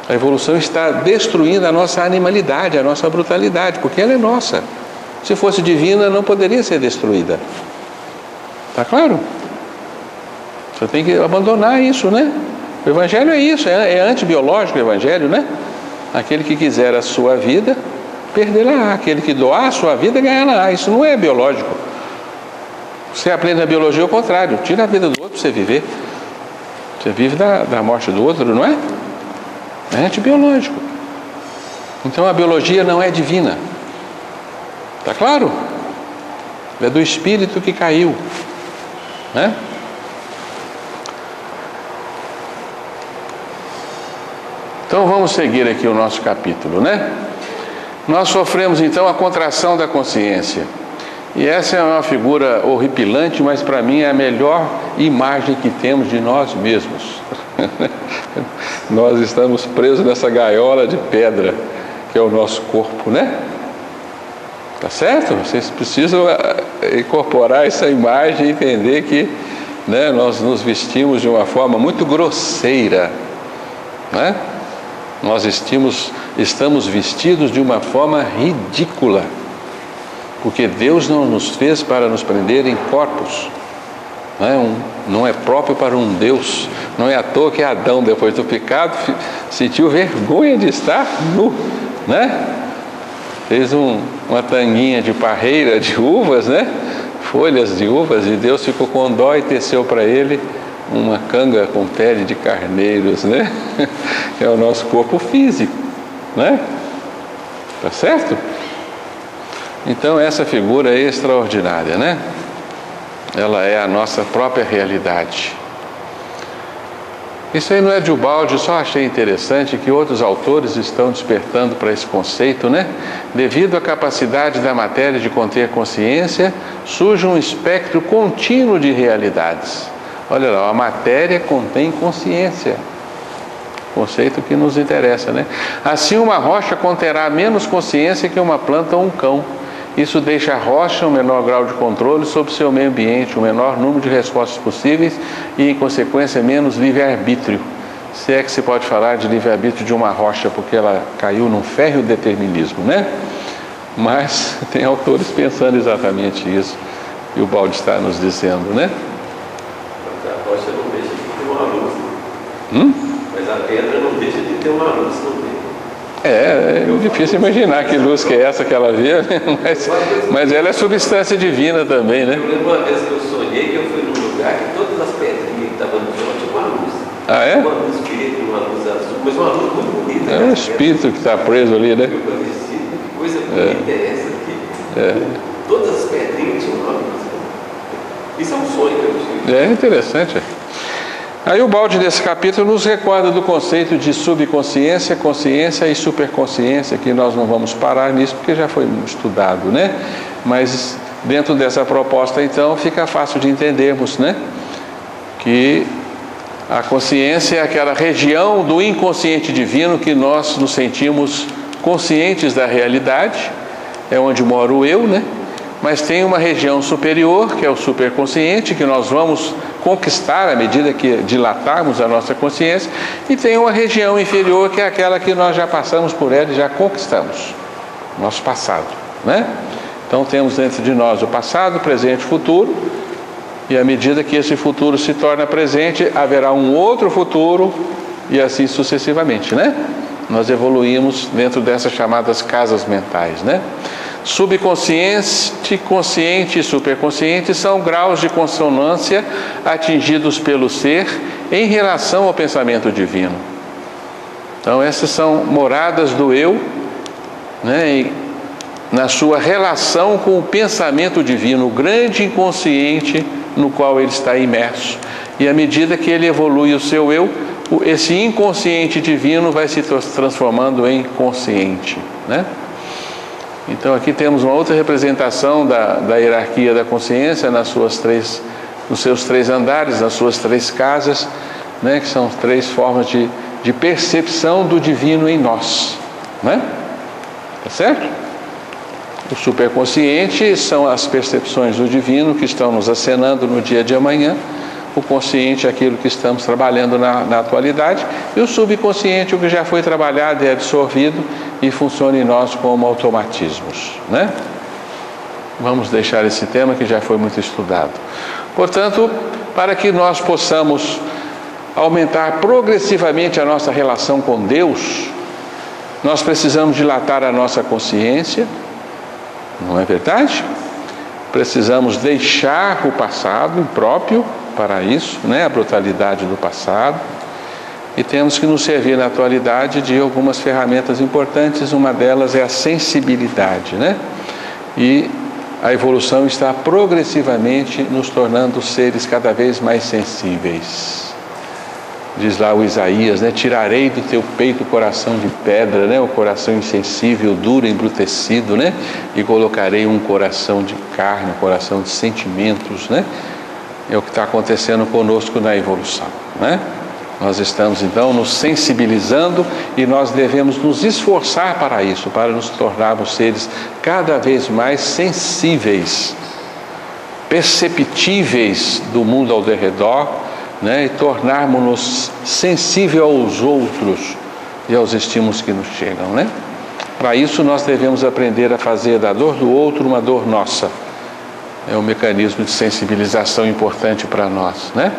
A evolução está destruindo a nossa animalidade, a nossa brutalidade, porque ela é nossa. Se fosse divina, não poderia ser destruída. Está claro? Você tem que abandonar isso, né? O Evangelho é isso, é antibiológico o Evangelho, né? Aquele que quiser a sua vida, perderá. Aquele que doar a sua vida, ganhará. Isso não é biológico. Você aprende a biologia ao contrário. Tira a vida do outro para você viver. Você vive da morte do outro, não é? É antibiológico. Então a biologia não é divina. Está claro? É do espírito que caiu, né? Então vamos seguir aqui o nosso capítulo, né? Nós sofremos então a contração da consciência. E essa é uma figura horripilante, mas para mim é a melhor imagem que temos de nós mesmos. Nós estamos presos nessa gaiola de pedra que é o nosso corpo, né? Tá certo? Vocês precisam incorporar essa imagem e entender que, né, nós nos vestimos de uma forma muito grosseira, né? Nós estamos vestidos de uma forma ridícula, porque Deus não nos fez para nos prender em corpos. Não é próprio para um Deus. Não é à toa que Adão, depois do pecado, sentiu vergonha de estar nu, né? Fez uma tanguinha de parreira de uvas, né? Folhas de uvas, e Deus ficou com dó e teceu para ele uma canga com pele de carneiros, né? É o nosso corpo físico, né? Tá certo? Então essa figura é extraordinária, né? Ela é a nossa própria realidade. Isso aí não é de Ubaldi, só achei interessante que outros autores estão despertando para esse conceito, né? Devido à capacidade da matéria de conter consciência, surge um espectro contínuo de realidades. Olha lá, a matéria contém consciência. Conceito que nos interessa, né? Assim, uma rocha conterá menos consciência que uma planta ou um cão. Isso deixa a rocha um menor grau de controle sobre seu meio ambiente, um menor número de respostas possíveis e, em consequência, menos livre-arbítrio. Se é que se pode falar de livre-arbítrio de uma rocha, porque ela caiu num férreo determinismo, né? Mas tem autores pensando exatamente isso, e o Ubaldi está nos dizendo, né? A rocha não deixa de ter uma luz. Mas a pedra não deixa de ter uma luz também. É difícil imaginar que luz que é essa que ela vê, mas ela é substância divina também, né? Eu lembro uma vez que eu sonhei que eu fui num lugar que todas as pedrinhas que estavam no chão tinham uma luz. Ah, é? Uma luz preta, uma luz azul, mas uma luz muito bonita. É um espírito que está preso ali, né? Que coisa bonita é essa aqui? Todas as pedrinhas tinham uma luz. Isso é um sonho que eu tive. É interessante. Aí o Ubaldi desse capítulo nos recorda do conceito de subconsciência, consciência e superconsciência, que nós não vamos parar nisso porque já foi estudado, né? Mas dentro dessa proposta, então, fica fácil de entendermos, né? Que a consciência é aquela região do inconsciente divino que nós nos sentimos conscientes da realidade, é onde mora o eu, né? Mas tem uma região superior, que é o superconsciente, que nós vamos conquistar à medida que dilatarmos a nossa consciência, e tem uma região inferior, que é aquela que nós já passamos por ela e já conquistamos, nosso passado, né? Então temos dentro de nós o passado, o presente e o futuro, E à medida que esse futuro se torna presente, haverá um outro futuro e assim sucessivamente, né? Nós evoluímos dentro dessas chamadas casas mentais, né? Subconsciente, consciente e superconsciente são graus de consonância atingidos pelo ser em relação ao pensamento divino. Então essas são moradas do eu, né? Na sua relação com o pensamento divino, o grande inconsciente no qual ele está imerso. E à medida que ele evolui o seu eu, esse inconsciente divino vai se transformando em consciente, né? Então aqui temos uma outra representação da hierarquia da consciência nos seus três andares, nas suas três casas, né? Que são três formas de percepção do divino em nós, né? Tá certo? O superconsciente são as percepções do divino que estão nos acenando no dia de amanhã. O consciente é aquilo que estamos trabalhando na atualidade. E o subconsciente, o que já foi trabalhado e absorvido e funciona em nós como automatismos, né? Vamos deixar esse tema que já foi muito estudado. Portanto, para que nós possamos aumentar progressivamente a nossa relação com Deus, nós precisamos dilatar a nossa consciência, não é verdade? Precisamos deixar o passado impróprio para isso, né? A brutalidade do passado. E temos que nos servir na atualidade de algumas ferramentas importantes. Uma delas é a sensibilidade, né? E a evolução está progressivamente nos tornando seres cada vez mais sensíveis. Diz lá o Isaías, né? Tirarei do teu peito o coração de pedra, né? O coração insensível, duro, embrutecido, né? E colocarei um coração de carne, um coração de sentimentos, né? É o que está acontecendo conosco na evolução, né? Nós estamos então nos sensibilizando e nós devemos nos esforçar para isso, para nos tornarmos seres cada vez mais sensíveis, perceptíveis do mundo ao redor, né? E tornarmos-nos sensíveis aos outros e aos estímulos que nos chegam, né? Para isso nós devemos aprender a fazer da dor do outro uma dor nossa. É um mecanismo de sensibilização importante para nós, né?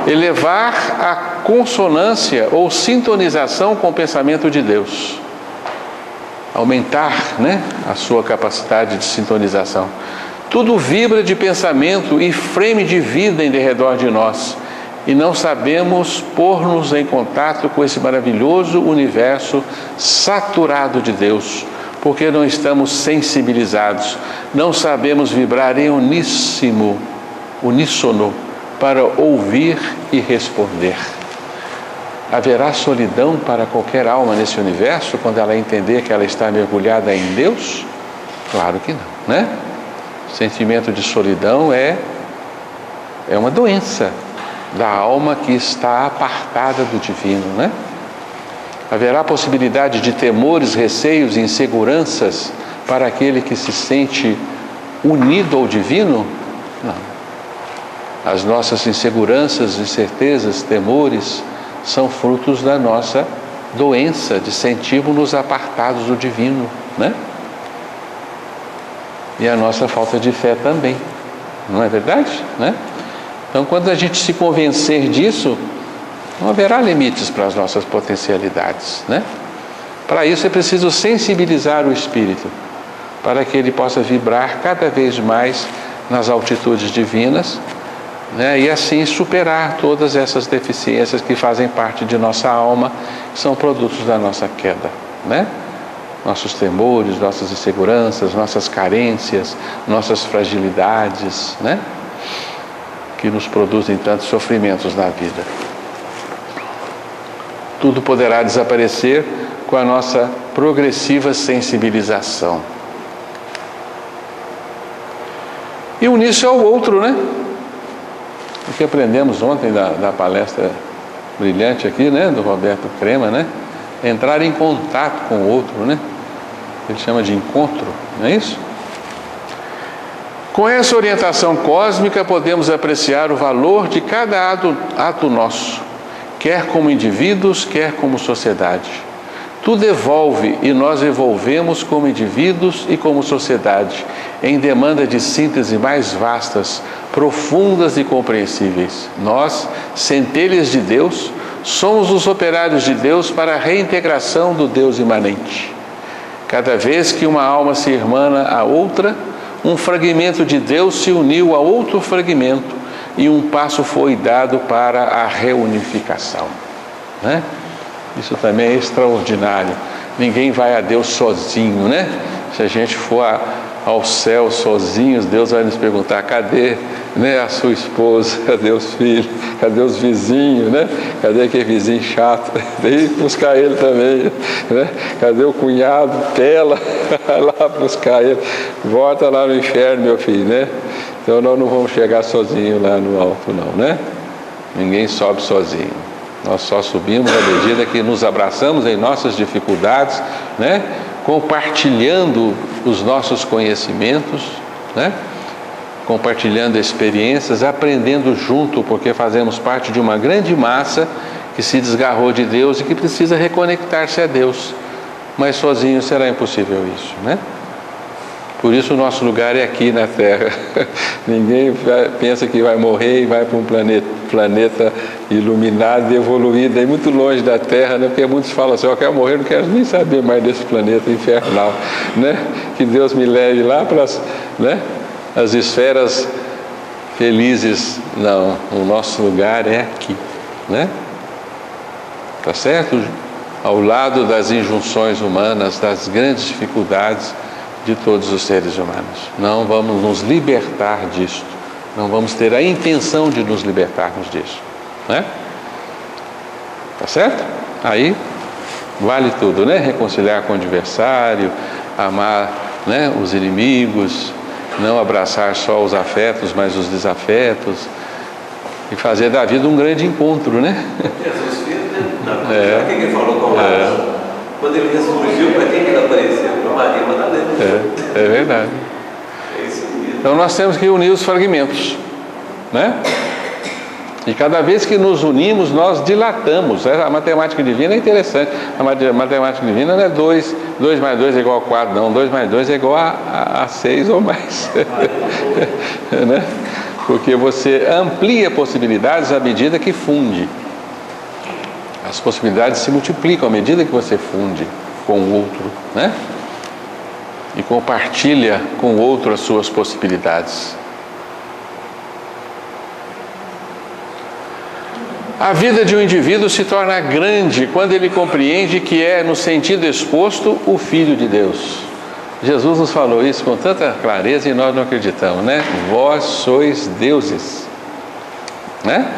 Elevar a consonância ou sintonização com o pensamento de Deus. Aumentar, né, a sua capacidade de sintonização. Tudo vibra de pensamento e frame de vida em derredor de nós. E não sabemos pôr-nos em contato com esse maravilhoso universo saturado de Deus, porque não estamos sensibilizados, não sabemos vibrar em uníssono para ouvir e responder. Haverá solidão para qualquer alma nesse universo quando ela entender que ela está mergulhada em Deus? Claro que não, né? O sentimento de solidão é uma doença da alma que está apartada do divino, né? Haverá possibilidade de temores, receios e inseguranças para aquele que se sente unido ao divino? Não. As nossas inseguranças, incertezas, temores são frutos da nossa doença de sentirmos-nos apartados do divino, né? E a nossa falta de fé também, não é verdade, né? Então, quando a gente se convencer disso, não haverá limites para as nossas potencialidades, né? Para isso é preciso sensibilizar o espírito, para que ele possa vibrar cada vez mais nas altitudes divinas, né? E assim superar todas essas deficiências que fazem parte de nossa alma, que são produtos da nossa queda, né? Nossos temores, nossas inseguranças, nossas carências, nossas fragilidades, né? Que nos produzem tantos sofrimentos na vida. Tudo poderá desaparecer com a nossa progressiva sensibilização. E unir-se ao outro, né? O que aprendemos ontem da palestra brilhante aqui, né? Do Roberto Crema, né? Entrar em contato com o outro, né? Ele chama de encontro, não é isso? Com essa orientação cósmica, podemos apreciar o valor de cada ato nosso, quer como indivíduos, quer como sociedade. tudo evolve e nós evolvemos como indivíduos e como sociedade, em demanda de síntese mais vastas, profundas e compreensíveis. Nós, centelhas de Deus, somos os operários de Deus para a reintegração do Deus imanente. Cada vez que uma alma se irmana a outra, um fragmento de Deus se uniu a outro fragmento e um passo foi dado para a reunificação. Né? Isso também é extraordinário. Ninguém vai a Deus sozinho, né? Se a gente for ao céu sozinhos, Deus vai nos perguntar: cadê, né, a sua esposa? Cadê os filhos? Cadê os vizinhos, né? Cadê aquele vizinho chato? Tem que buscar ele também, né? Cadê o cunhado? Pela, vai lá buscar ele. Volta lá no inferno, meu filho, né? Então nós não vamos chegar sozinhos lá no alto, não, né? Ninguém sobe sozinho. Nós só subimos à medida que nos abraçamos em nossas dificuldades, né? Compartilhando os nossos conhecimentos, né? Compartilhando experiências, aprendendo junto, porque fazemos parte de uma grande massa que se desgarrou de Deus e que precisa reconectar-se a Deus. Mas sozinho será impossível isso, né? Por isso o nosso lugar é aqui na Terra. Ninguém pensa que vai morrer e vai para um planeta iluminado e evoluído, aí muito longe da Terra, né? Porque muitos falam assim: eu quero morrer, não quero nem saber mais desse planeta infernal, né? Que Deus me leve lá para as esferas felizes. Não, o nosso lugar é aqui, né? Tá certo? Ao lado das injunções humanas, das grandes dificuldades de todos os seres humanos. Não vamos nos libertar disto. Não vamos ter a intenção de nos libertarmos disso, né? Tá certo? Aí vale tudo, né? Reconciliar com o adversário, amar, né, os inimigos, não abraçar só os afetos, mas os desafetos, e fazer da vida um grande encontro, né? Jesus fez, né? O que ele falou com Lázaro? Quando ele ressurgiu, para quem ele apareceu? Para Maria Madalena. É verdade. É isso mesmo. Então nós temos que unir os fragmentos, né? E cada vez que nos unimos, nós dilatamos. A matemática divina é interessante. A matemática divina não é 2 mais 2 é igual a 4, não. 2 mais 2 é igual a 6 ou mais. Né? Porque você amplia possibilidades à medida que funde. As possibilidades se multiplicam à medida que você funde com o outro, né? E compartilha com o outro as suas possibilidades. A vida de um indivíduo se torna grande quando ele compreende que é, no sentido exposto, o Filho de Deus. Jesus nos falou isso com tanta clareza e nós não acreditamos, né? Vós sois deuses, né?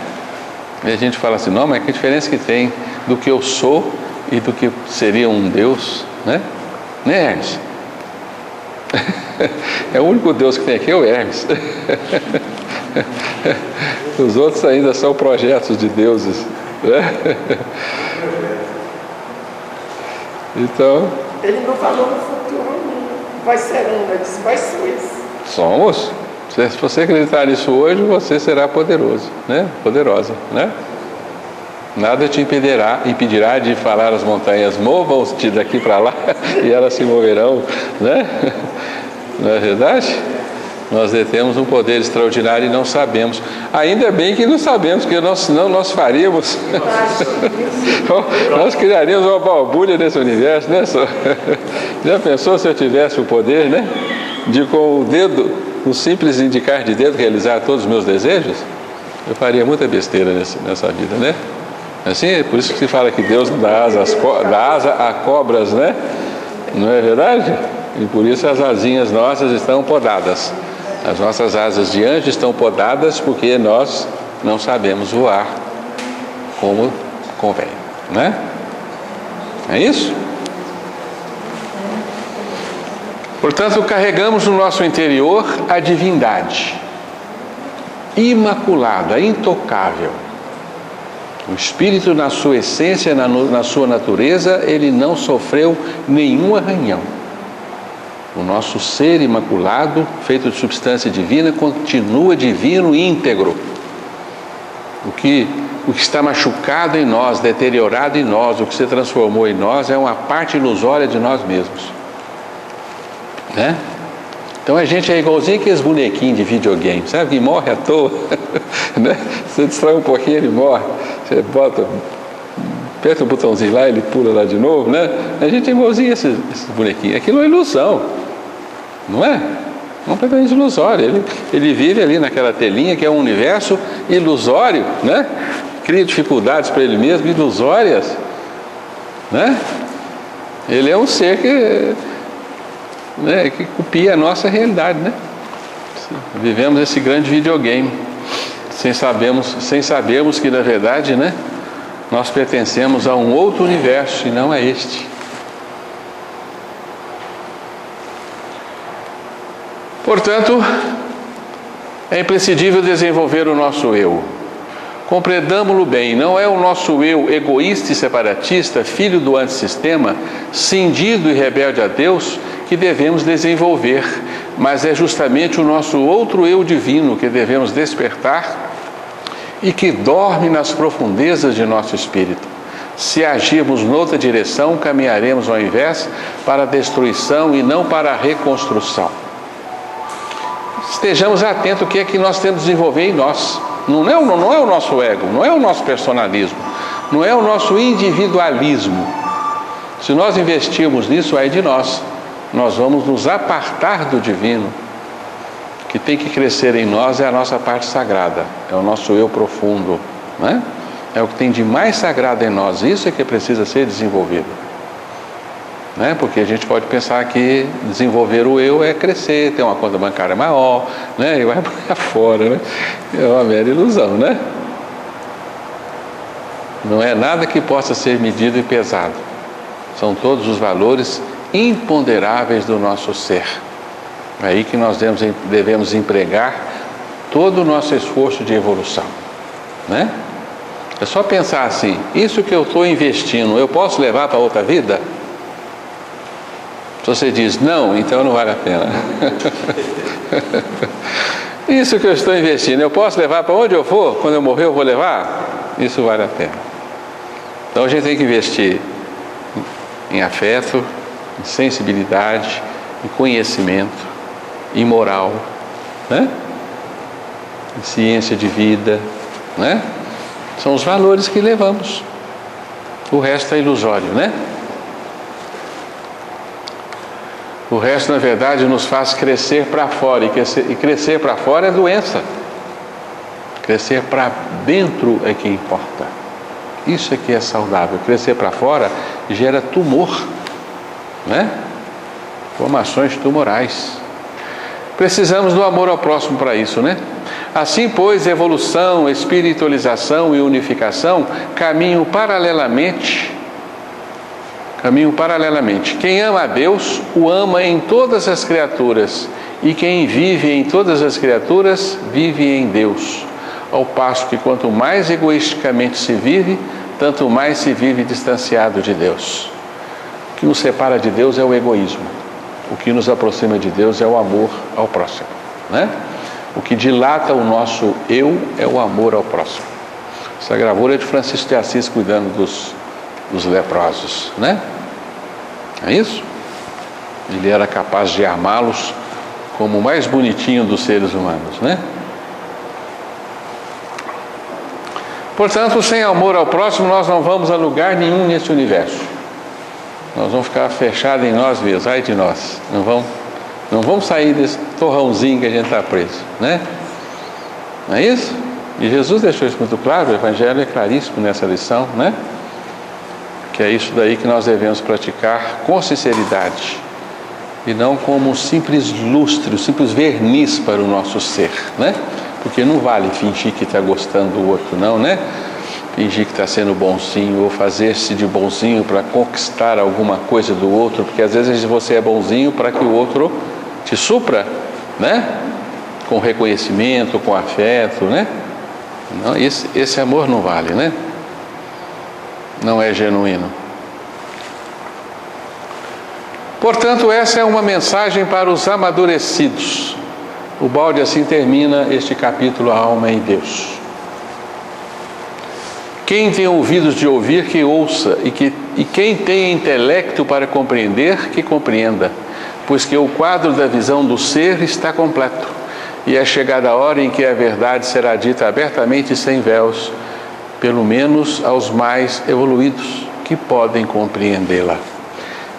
E a gente fala assim: não, mas que diferença que tem do que eu sou e do que seria um Deus, né? Né, Hermes? É o único Deus que tem aqui, é o Hermes. Os outros ainda são projetos de deuses, né? Então, ele não falou no futuro, vai ser um, ele disse: vós sois. Somos. Se você acreditar nisso hoje, você será poderoso, né? Poderosa, né? Nada te impedirá de falar às montanhas: movam-se daqui para lá, e elas se moverão, né? Não é verdade? Nós detemos um poder extraordinário e não sabemos. Ainda bem que não sabemos, porque senão nós faríamos. Nós criaríamos uma balbúrdia nesse universo, né? Já pensou se eu tivesse o poder, né? De com o dedo, um simples indicar de dedo, realizar todos os meus desejos? Eu faria muita besteira nessa vida, né? Assim, é por isso que se fala que Deus dá asa a cobras, né? Não é verdade? E por isso as asinhas nossas estão podadas. As nossas asas de anjo estão podadas porque nós não sabemos voar como convém, né? É isso? Portanto, carregamos no nosso interior a divindade imaculada, intocável. O Espírito, na sua essência, na sua natureza, ele não sofreu nenhum arranhão. O nosso ser imaculado, feito de substância divina, continua divino e íntegro. O que o que está machucado em nós, deteriorado em nós, o que se transformou em nós, é uma parte ilusória de nós mesmos, né? Então a gente é igualzinho aqueles bonequinhos de videogame, sabe? Que morre à toa, né? Você distrai um pouquinho, ele morre. Você aperta o botãozinho lá, ele pula lá de novo, né? A gente é igualzinho esses bonequinhos. Aquilo é ilusão, não é? Completamente ilusório. Ele vive ali naquela telinha que é um universo ilusório, né? Cria dificuldades para ele mesmo, ilusórias, né? Ele é um ser que copia a nossa realidade, né? Vivemos esse grande videogame sem sabermos que na verdade, né, nós pertencemos a um outro universo e não a este. Portanto, é imprescindível desenvolver o nosso eu. Compreendamo-lo bem, não é o nosso eu egoísta e separatista, filho do antissistema, cindido e rebelde a Deus, que devemos desenvolver, mas é justamente o nosso outro eu divino que devemos despertar e que dorme nas profundezas de nosso espírito. Se agirmos noutra direção, caminharemos ao invés para a destruição e não para a reconstrução. Estejamos atentos ao que é que nós temos que desenvolver em nós. Não é o nosso ego, não é o nosso personalismo, não é o nosso individualismo. Se nós investirmos nisso, aí de nós vamos nos apartar do divino. O que tem que crescer em nós é a nossa parte sagrada, é o nosso eu profundo, né? É o que tem de mais sagrado em nós, isso é que precisa ser desenvolvido, né? Porque a gente pode pensar que desenvolver o eu é crescer, ter uma conta bancária maior, né? E vai para fora, né? É uma mera ilusão, né? Não é nada que possa ser medido e pesado. São todos os valores imponderáveis do nosso ser. É aí que nós devemos empregar todo o nosso esforço de evolução, né? É só pensar assim, isso que eu estou investindo, eu posso levar para outra vida? Se você diz não, então não vale a pena. Isso que eu estou investindo, eu posso levar para onde eu for? Quando eu morrer eu vou levar? Isso vale a pena. Então a gente tem que investir em afeto, em sensibilidade, em conhecimento, em moral, né? Em ciência de vida, né? São os valores que levamos. O resto é ilusório, né? O resto, na verdade, nos faz crescer para fora. E crescer para fora é doença. Crescer para dentro é que importa. Isso é que é saudável. Crescer para fora gera tumor, né? Formações tumorais. Precisamos do amor ao próximo para isso, né? Assim, pois, evolução, espiritualização e unificação caminham paralelamente. Quem ama a Deus, o ama em todas as criaturas, e quem vive em todas as criaturas, vive em Deus. Ao passo que quanto mais egoisticamente se vive, tanto mais se vive distanciado de Deus. O que nos separa de Deus é o egoísmo. O que nos aproxima de Deus é o amor ao próximo, né? O que dilata o nosso eu é o amor ao próximo. Essa gravura é de Francisco de Assis cuidando dos leprosos, né? É isso? Ele era capaz de amá-los como o mais bonitinho dos seres humanos, né? Portanto, sem amor ao próximo, nós não vamos a lugar nenhum nesse universo. Nós vamos ficar fechados em nós mesmos, ai de nós. Não vamos sair desse torrãozinho que a gente está preso, né? Não é isso? E Jesus deixou isso muito claro, o Evangelho é claríssimo nessa lição, né? Que é isso daí que nós devemos praticar com sinceridade e não como um simples lustre, um simples verniz para o nosso ser, né? Porque não vale fingir que está gostando do outro, não, né? Fingir que está sendo bonzinho ou fazer-se de bonzinho para conquistar alguma coisa do outro, porque às vezes você é bonzinho para que o outro te supra, né? Com reconhecimento, com afeto, né? Não, esse amor não vale, né? Não é genuíno. Portanto, essa é uma mensagem para os amadurecidos. O balde assim termina este capítulo A Alma em Deus. Quem tem ouvidos de ouvir, que ouça, e quem tem intelecto para compreender, que compreenda, pois que o quadro da visão do ser está completo, e é chegada a hora em que a verdade será dita abertamente e sem véus, pelo menos aos mais evoluídos, que podem compreendê-la.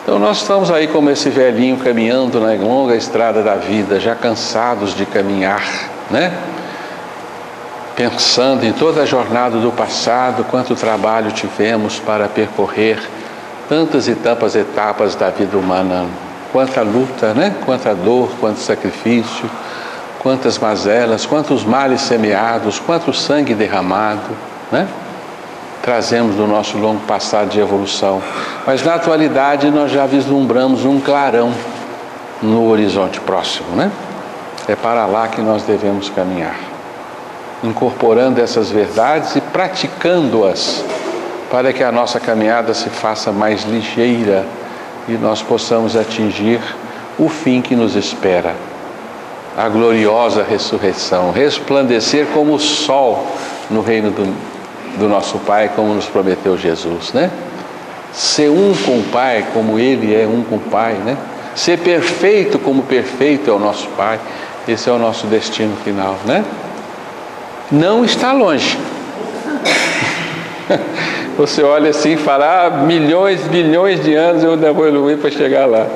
Então nós estamos aí como esse velhinho caminhando na longa estrada da vida, já cansados de caminhar, né? Pensando em toda a jornada do passado, quanto trabalho tivemos para percorrer tantas e tantas etapas da vida humana, quanta luta, né? Quanta dor, quanto sacrifício, quantas mazelas, quantos males semeados, quanto sangue derramado, né? Trazemos do nosso longo passado de evolução. Mas na atualidade nós já vislumbramos um clarão no horizonte próximo, né? É para lá que nós devemos caminhar, incorporando essas verdades e praticando-as, para que a nossa caminhada se faça mais ligeira e nós possamos atingir o fim que nos espera, a gloriosa ressurreição, resplandecer como o sol no reino do nosso Pai, como nos prometeu Jesus, né? Ser um com o Pai, como Ele é um com o Pai, né? Ser perfeito como perfeito é o nosso Pai. Esse é o nosso destino final, né? Não está longe. Você olha assim e fala, milhões de anos eu ainda vou evoluir para chegar lá.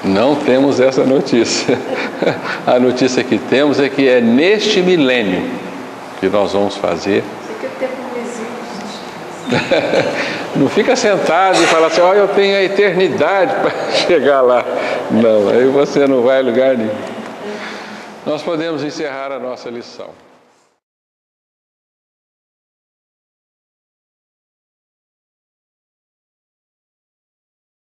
Não temos essa notícia. A notícia que temos é que é neste milênio que nós vamos fazer. Você quer ter um exílio. Não fica sentado e fala assim, eu tenho a eternidade para chegar lá. Não, aí você não vai a lugar nenhum. Nós podemos encerrar a nossa lição.